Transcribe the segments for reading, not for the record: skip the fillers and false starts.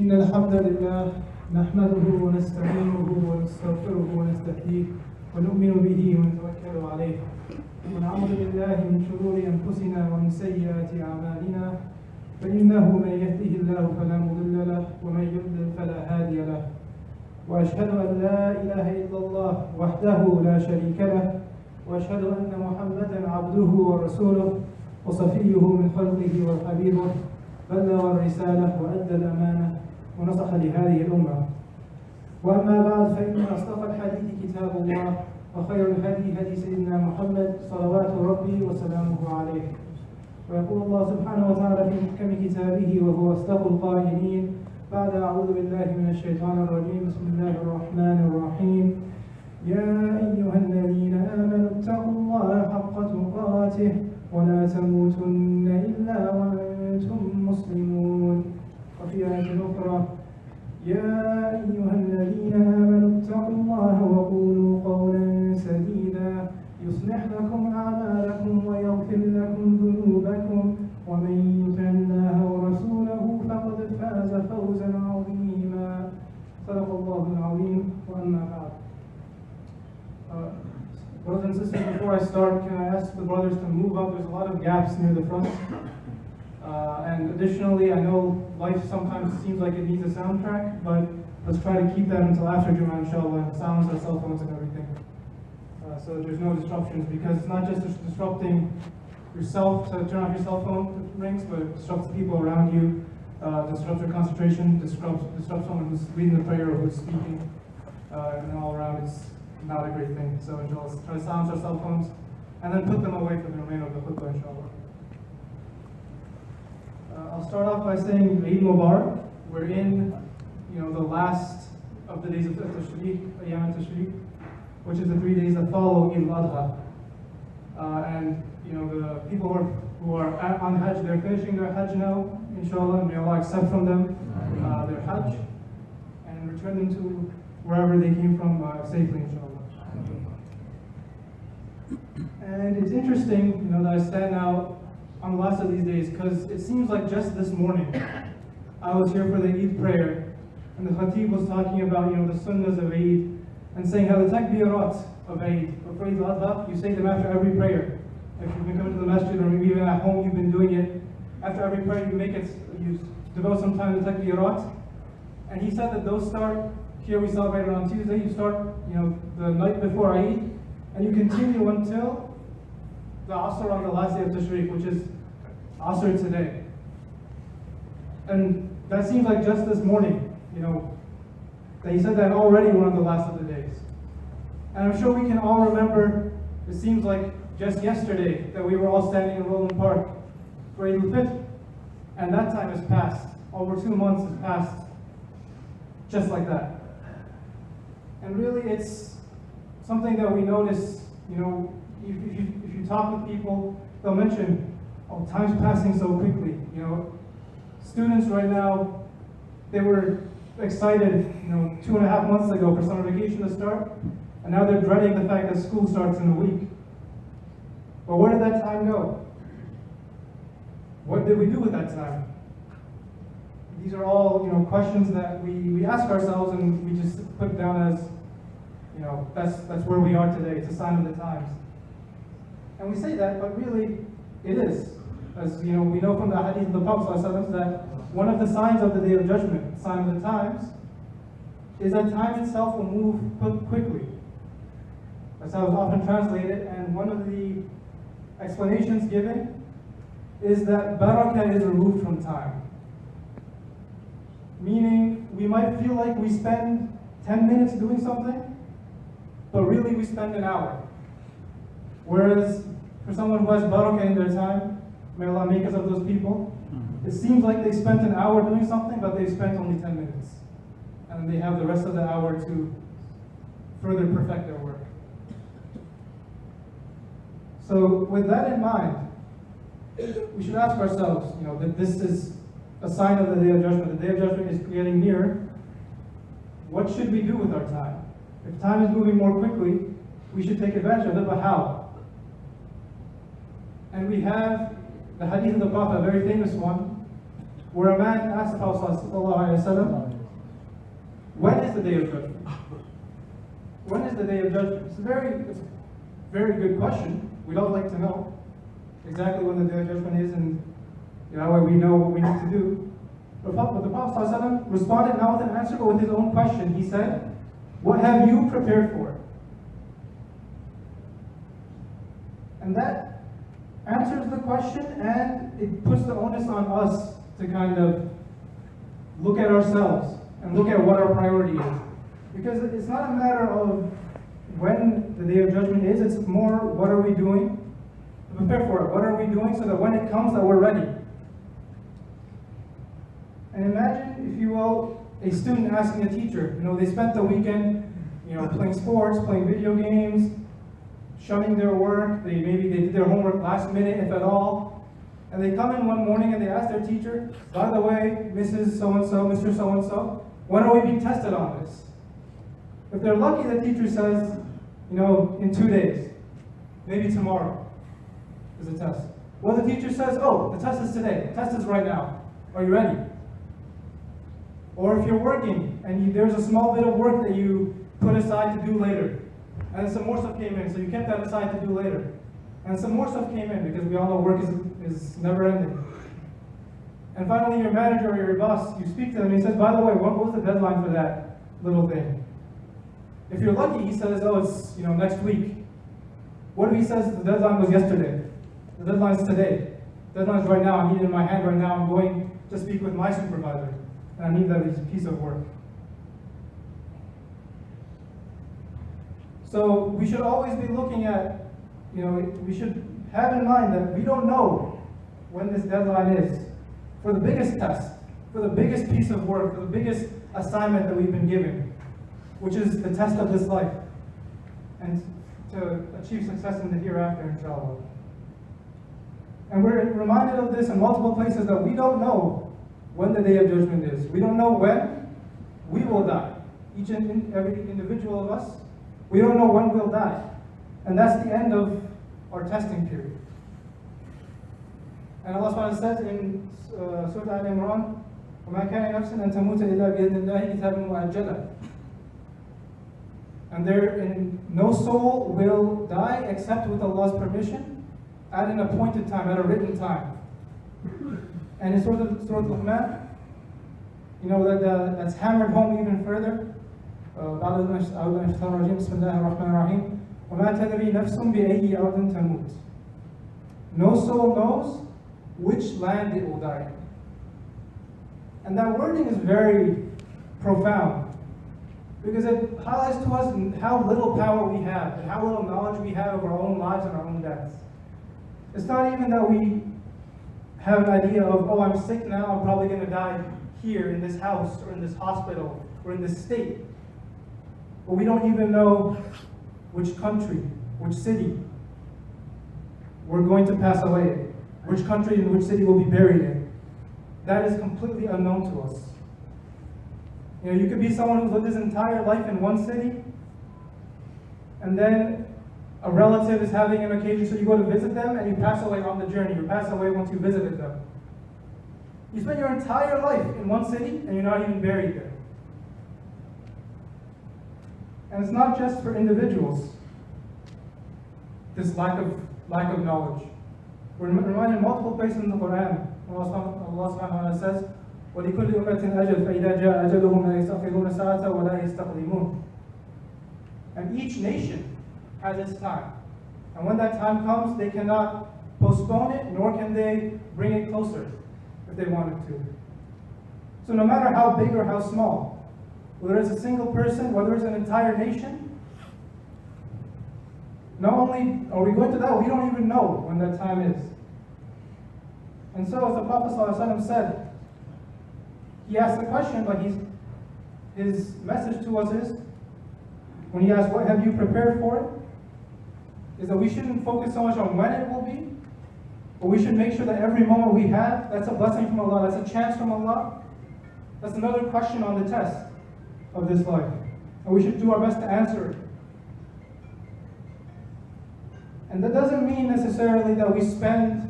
إن الحمد لله نحمده ونستعينه ونستغفره ونستهديه ونؤمن به ونتوكل عليه ونعوذ بالله من شرور أنفسنا ومن سيئات أعمالنا فإنه من يهده الله فلا مضل له ومن يضلل فلا هادي له وأشهد أن لا إله إلا الله وحده لا شريك له وأشهد أن محمدا عبده ورسوله وصفيه من خلقه وحبيبه بلغ الرسالة وأدى الأمانة ونصح لهذه الأمة وأما بعد فإن أصدق الحديث كتاب الله وخير الهدي هدي سيدنا محمد صلوات ربي وسلامه عليه ويقول الله سبحانه وتعالى في محكم كتابه وهو أصدق القائلين بعد أعوذ بالله من الشيطان الرجيم بسم الله الرحمن الرحيم يا أيها الذين آمنوا اتقوا الله حق تقاته ولا تموتن إلا وأنتم مسلمون وفي آية أخرى يا أيها الذين آمنوا اتقوا الله وقولوا قولا سديدا يصلح لكم أعمالكم ويغفر لكم ذنوبكم ومن يطع الله ورسوله فقد فاز فوزا عظيما صدق الله العظيم وأما بعد. Brothers and sisters, before I start, can I ask the brothers to move up? There's a lot of gaps near the front. And additionally, I know life sometimes seems like it needs a soundtrack, but let's try to keep that until after Jummah, inshallah, and silence our cell phones and everything. So that there's no disruptions, because it's not just disrupting yourself to turn off your cell phone rings, but it disrupts the people around you, disrupts your concentration, disrupts someone who's leading the prayer or who's speaking, and all around it's not a great thing. So inshallah, let's try to silence our cell phones and then put them away for the remainder of the khutbah, inshallah. I'll start off by saying Eid Mubarak. We're in, the last of the days of Tashriq, Ayyam Tashriq, which is the 3 days that follow Eid al-Adha. And the people who are on Hajj, they're finishing their Hajj now, inshallah, and may Allah accept from them their Hajj and return them to wherever they came from safely, inshallah. And it's interesting, that I stand now on the last of these days, because it seems like just this morning I was here for the Eid prayer, and the Khatib was talking about the sunnahs of Eid, and saying how the takbirat of Eid, or for Eid al-Adha, you say them after every prayer. If you've been coming to the masjid, or maybe even at home you've been doing it, after every prayer you devote some time to takbirat. And he said that those start, here we celebrate it on Tuesday, you start the night before Eid, and you continue until the Asr on the last day of Tashriq, which is Asr today. And that seems like just this morning, that he said that already we're on the last of the days. And I'm sure we can all remember, it seems like just yesterday, that we were all standing in Roland Park for Eid al-Fitr. And that time has passed. Over 2 months has passed. Just like that. And really it's something that we notice, if you talk with people, they'll mention, oh, time's passing so quickly. Students right now, they were excited, 2.5 months ago for summer vacation to start, and now they're dreading the fact that school starts in a week. But where did that time go? What did we do with that time? These are all, questions that we ask ourselves, and we just put down as, that's where we are today. It's a sign of the times. And we say that, but really, it is. As we know from the hadith of the Prophet ﷺ that one of the signs of the Day of Judgment, sign of the times, is that time itself will move quickly. That's how it's often translated, and one of the explanations given is that barakah is removed from time. Meaning, we might feel like we spend 10 minutes doing something, but really we spend an hour. Whereas, for someone who has barakah in their time, may Allah make us of those people, it seems like they spent an hour doing something, but they spent only 10 minutes. And they have the rest of the hour to further perfect their work. So with that in mind, we should ask ourselves, that this is a sign of the Day of Judgment. The Day of Judgment is getting near. What should we do with our time? If time is moving more quickly, we should take advantage of it, but how? And we have the hadith of the Prophet, a very famous one, where a man asked the Prophet ﷺ, when is the day of judgment? When is the day of judgment? It's a very good question. We'd all like to know exactly when the day of judgment is, and that way we know what we need to do. But the Prophet ﷺ responded not with an answer, but with his own question. He said, what have you prepared for? And that answers the question, and it puts the onus on us to kind of look at ourselves and look at what our priority is. Because it's not a matter of when the day of judgment is, it's more what are we doing to prepare for it. What are we doing so that when it comes that we're ready? And imagine, if you will, a student asking a teacher, they spent the weekend, playing sports, playing video games, shunning their work, maybe they did their homework last minute, if at all, and they come in one morning and they ask their teacher, by the way, Mrs. So-and-so, Mr. So-and-so, when are we being tested on this? If they're lucky, the teacher says, in 2 days, maybe tomorrow is a test. Well, the teacher says, oh, the test is today, the test is right now, are you ready? Or if you're working and there's a small bit of work that you put aside to do later, and some more stuff came in, so you kept that aside to do later, and some more stuff came in because we all know work is never ending. And finally, your manager or your boss, you speak to them and he says, by the way, what was the deadline for that little thing? If you're lucky, he says, oh, it's next week. What if he says the deadline was yesterday? The deadline's today. The deadline's right now. I need it in my hand right now. I'm going to speak with my supervisor, and I need that piece of work. So we should always be looking at, we should have in mind that we don't know when this deadline is for the biggest test, for the biggest piece of work, for the biggest assignment that we've been given, which is the test of this life, and to achieve success in the hereafter, inshallah. And we're reminded of this in multiple places that we don't know when the day of judgment is. We don't know when we will die. Each and every individual of us, we don't know when we'll die. And that's the end of our testing period. And Allah subhanahu wa ta'ala says in Surah Al-Imran, وَمَا كَانَ نَفْسٍ أَن تَمُوتَ إِلَّا بِإِذْنِ اللَّهِ كِتَابًا مُؤَجَّلًا. And no soul will die except with Allah's permission at an appointed time, at a written time. And in Surah Al-Rahman, that's hammered home even further. بسم الله الرحمن الرحيم وما تدري نفس بأي أرض تموت. No soul knows which land it will die in. And that wording is very profound, because it highlights to us how little power we have and how little knowledge we have of our own lives and our own deaths. It's not even that we have an idea of, oh, I'm sick now, I'm probably going to die here in this house or in this hospital or in this state. But we don't even know which country, which city we're going to pass away in, which country and which city we'll be buried in. That is completely unknown to us. You could be someone who's lived his entire life in one city, and then a relative is having an occasion, so you go to visit them and you pass away on the journey. You pass away once you visited them. You spend your entire life in one city and you're not even buried there. And it's not just for individuals, this lack of knowledge. We're reminded in multiple places in the Quran. Allah subhanahu wa ta'ala says, وَلِكُلِّ أُمَّةٍ أَجَلٌ فَإِذَا جَاءَ أَجَلُهُمْ لَا يَسْتَأْخِرُونَ سَاعَةً وَلَا يَسْتَقْدِمُونَ. And each nation has its time. And when that time comes, they cannot postpone it, nor can they bring it closer if they wanted to. So no matter how big or how small, whether it's a single person, whether it's an entire nation, not only are we going to die, we don't even know when that time is. And so, as the Prophet ﷺ said, he asked the question, but his message to us is, when he asked, what have you prepared for it? Is that we shouldn't focus so much on when it will be, but we should make sure that every moment we have, that's a blessing from Allah, that's a chance from Allah. That's another question on the test of this life. And we should do our best to answer it. And that doesn't mean necessarily that we spend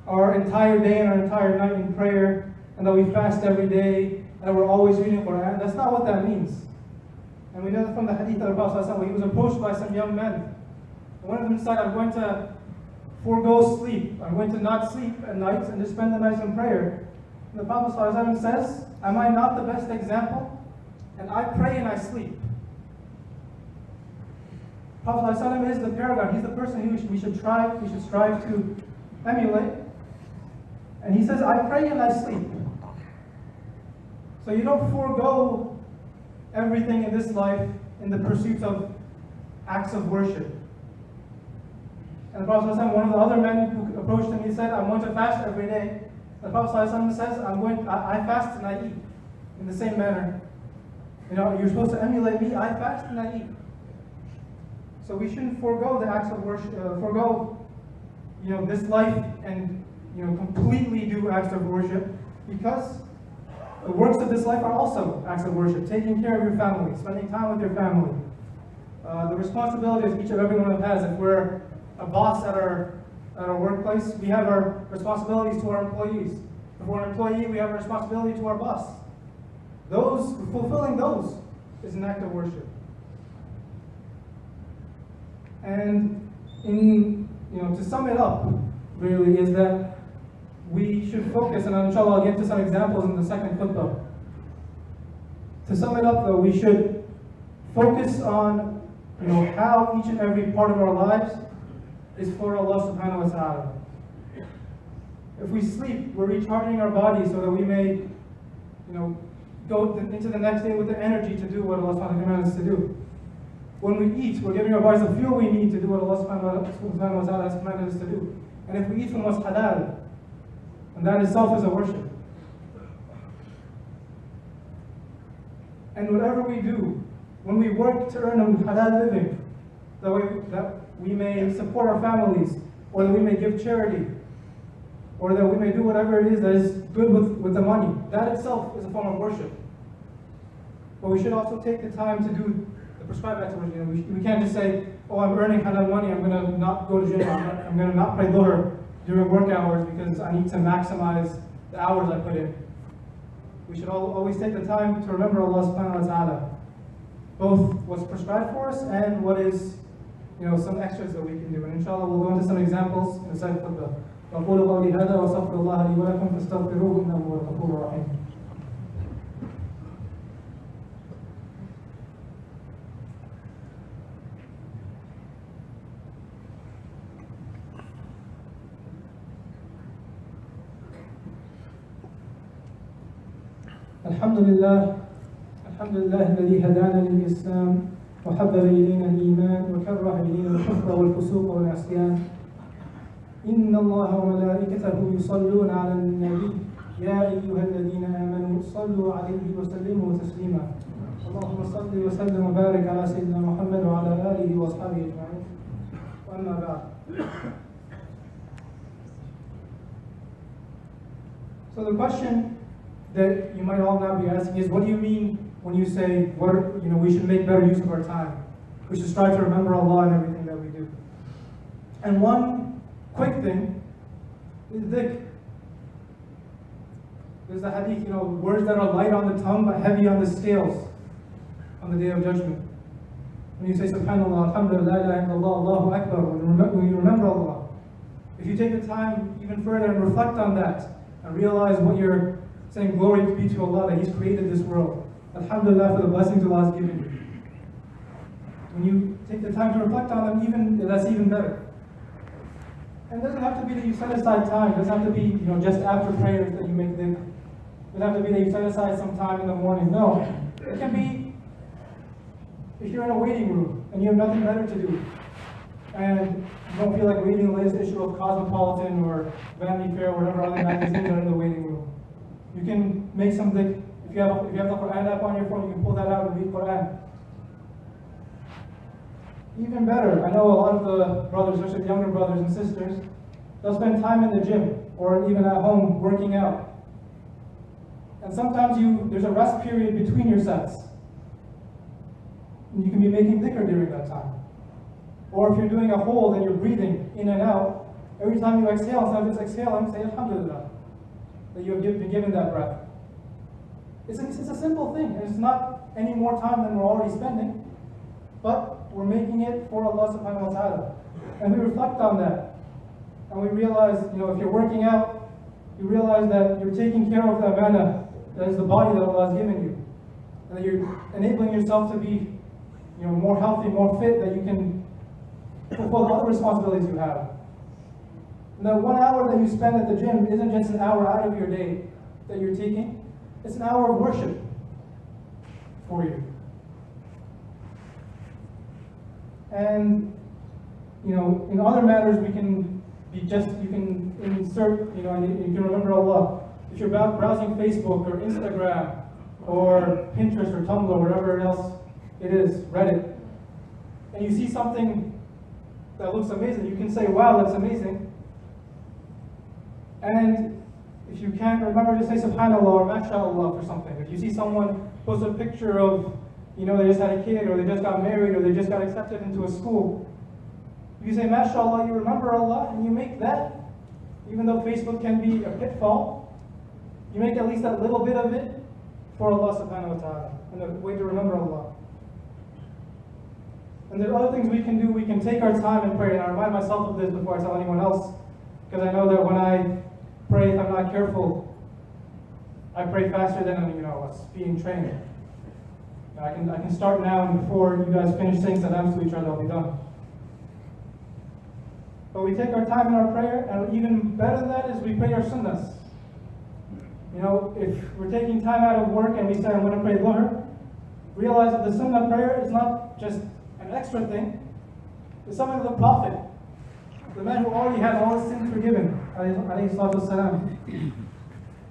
our entire day and our entire night in prayer, and that we fast every day, and that we're always reading Quran. That's not what that means. And we know that from the hadith of the Prophet ﷺ, where he was approached by some young men. And one of them said, I'm going to forego sleep. I'm going to not sleep at night and just spend the night in prayer. And the Prophet ﷺ says, am I not the best example? And I pray and I sleep. Prophet ﷺ is the paragon. He's the person who we should strive to emulate. And he says, I pray and I sleep. So you don't forego everything in this life in the pursuit of acts of worship. And the Prophet ﷺ, one of the other men who approached him, he said, I'm going to fast every day. The Prophet ﷺ says, I fast and I eat in the same manner. You know, you're supposed to emulate me, I fast and I eat. So we shouldn't forego the acts of worship, this life and, completely do acts of worship, because the works of this life are also acts of worship. Taking care of your family, spending time with your family. The responsibilities each and every one of us has. If we're a boss at our workplace, we have our responsibilities to our employees. If we're an employee, we have a responsibility to our boss. Fulfilling those is an act of worship. And to sum it up, really, is that we should focus, and inshallah I'll get to some examples in the second khutbah. To sum it up though, we should focus on how each and every part of our lives is for Allah subhanahu wa ta'ala. If we sleep, we're recharging our body so that we may go into the next day with the energy to do what Allah subhanahu wa ta'ala commands us to do. When we eat, we're giving our bodies the fuel we need to do what Allah subhanahu wa ta'ala has commanded us to do. And if we eat from what's halal, and that itself is a worship. And whatever we do, when we work to earn a halal living, that we may support our families, or that we may give charity, or that we may do whatever it is that is good with the money, that itself is a form of worship. But we should also take the time to do the prescribed acts of worship. We can't just say, oh, I'm earning halal money, I'm going to not go to gym, I'm going to not pray dhuhr during work hours because I need to maximize the hours I put in. We should always take the time to remember Allah subhanahu wa ta'ala, both what's prescribed for us and what is, some extras that we can do. And inshallah we'll go into some examples in the second khutbah. أقول قولي هذا وأستغفر الله لي ولكم فاستغفروه إنه هو الغفور الرحيم. الحمد لله الذي هدانا للإسلام وحبب إلينا الإيمان وكره إلينا الكفر والفسوق والعصيان. إن الله وملائكته يصلون على النبي يا أيها الذين آمنوا صلوا عليه وسلموا تسليما. اللهم صل وسلم وبارك على سيدنا محمد وعلى آله وأصحابه أجمعين. وأما بعد. So the question that you might all now be asking is, what do you mean when you say we should make better use of our time? We should strive to remember Allah in everything that we do. And one quick thing is dhikr. There's the hadith, words that are light on the tongue but heavy on the scales on the day of judgment. When you say Subhanallah, Alhamdulillah, La ilaha illallah, Allahu Akbar, when you remember Allah, if you take the time even further and reflect on that and realize what you're saying, glory be to Allah that He's created this world. Alhamdulillah for the blessings Allah has given you. When you take the time to reflect on them, that's even better. And it doesn't have to be that you set aside time. It doesn't have to be just after prayers that you make dhikr. It doesn't have to be that you set aside some time in the morning. No. It can be if you're in a waiting room and you have nothing better to do, and you don't feel like reading the latest issue of Cosmopolitan or Vanity Fair or whatever other magazines are in the waiting room. You can make some dhikr. If you have the Quran app on your phone, you can pull that out and read Quran. Even better, I know a lot of the brothers, especially younger brothers and sisters, they'll spend time in the gym or even at home working out. And sometimes there's a rest period between your sets. And you can be making dhikr during that time. Or if you're doing a hold and you're breathing in and out, Every time you exhale, instead of just exhaling, say Alhamdulillah, that you have been given that breath. It's a simple thing. It's not any more time than we're already spending, but we're making it for Allah subhanahu wa ta'ala. And we reflect on that. And we realize, if you're working out, you realize that you're taking care of the amana, that is the body that Allah has given you. And that you're enabling yourself to be more healthy, more fit, that you can fulfill the other responsibilities you have. And that 1 hour that you spend at the gym isn't just an hour out of your day that you're taking. It's an hour of worship for you. And, in other matters you can insert, and you can remember Allah. If you're browsing Facebook or Instagram or Pinterest or Tumblr or whatever else it is, Reddit, and you see something that looks amazing, you can say, wow, that's amazing. And if you can't remember, just say subhanallah or mashallah for something. If you see someone post a picture of, they just had a kid, or they just got married, or they just got accepted into a school, if you say mashallah, you remember Allah, and you make that, even though Facebook can be a pitfall, you make at least that little bit of it for Allah subhanahu wa ta'ala, and a way to remember Allah. And there are other things we can do. We can take our time and pray. And I remind myself of this before I tell anyone else, because I know that when I pray, if I'm not careful, I pray faster than us being trained. I can start now, and before you guys finish saying salams to each other, I'll be done. But we take our time in our prayer, and even better than that is we pray our sunnahs. If we're taking time out of work and we say, I'm going to pray Dhuhr, realize that the sunnah prayer is not just an extra thing. It's something of the Prophet, the man who already had all his sins forgiven, alayhi salatu wasalam.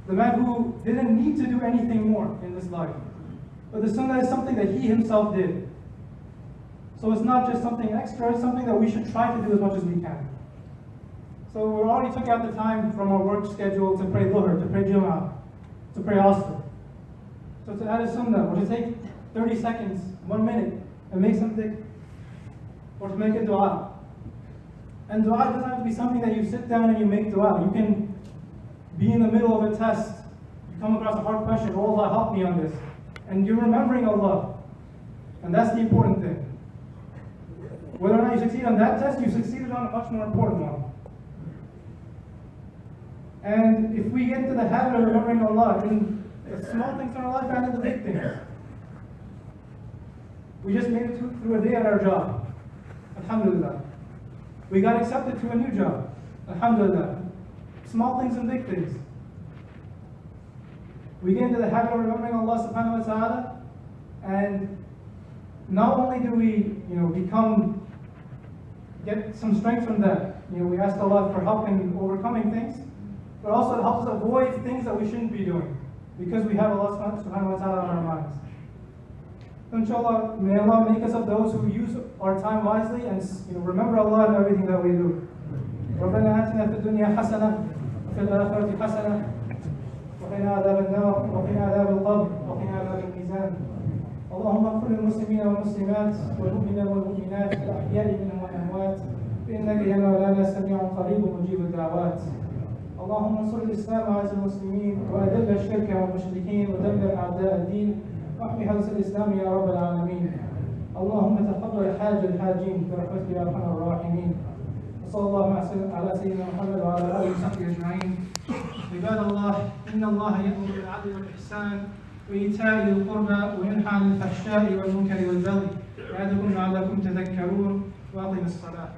The man who didn't need to do anything more in this life. But the sunnah is something that he himself did. So it's not just something extra, it's something that we should try to do as much as we can. So we already took out the time from our work schedule to pray Dhuhr, to pray Jum'ah, to pray Asr. So to add a sunnah, or to take 30 seconds, 1 minute, and make something, or to make a dua. And dua doesn't have to be something that you sit down and you make dua. You can be in the middle of a test, you come across a hard question, oh Allah, help me on this. And you're remembering Allah. And that's the important thing. Whether or not you succeed on that test, you succeeded on a much more important one. And if we get into the habit of remembering Allah in the small things in our life and in the big things. We just made it through a day at our job. Alhamdulillah. We got accepted to a new job. Alhamdulillah. Small things and big things. We get into the habit of remembering Allah subhanahu wa ta'ala, and not only do we, get some strength from that. We ask Allah for help in overcoming things, but also it helps us avoid things that we shouldn't be doing, because we have Allah subhanahu wa ta'ala on our minds. So inshallah, may Allah make us of those who use our time wisely and remember Allah in everything that we do. ربنا آتنا في الدنيا حسنة وفي الآخرة حسنة وقنا عذاب النار وقنا عذاب القبر وقنا عذاب الميزان. اللهم اغفر للمسلمين والمسلمات والمؤمنين والمؤمنات الأحياء منهم والأموات إنك يا مولانا سميع قريب مجيب الدعوات. اللهم انصر الإسلام وعز المسلمين وأذل الشرك والمشركين ودمر أعداء الدين واحمي حرس الإسلام يا رب العالمين. اللهم تقبل حاج الحاجين برحمتك يا أرحم الراحمين. وصلى الله على سيدنا محمد وعلى آله وصحبه أجمعين. عباد الله، إن الله يأمر بالعدل والإحسان وإيتاء ذي القربى وينهى عن الفحشاء والمنكر والبغي يعظكم لعلكم تذكرون وأقيموا الصلاة.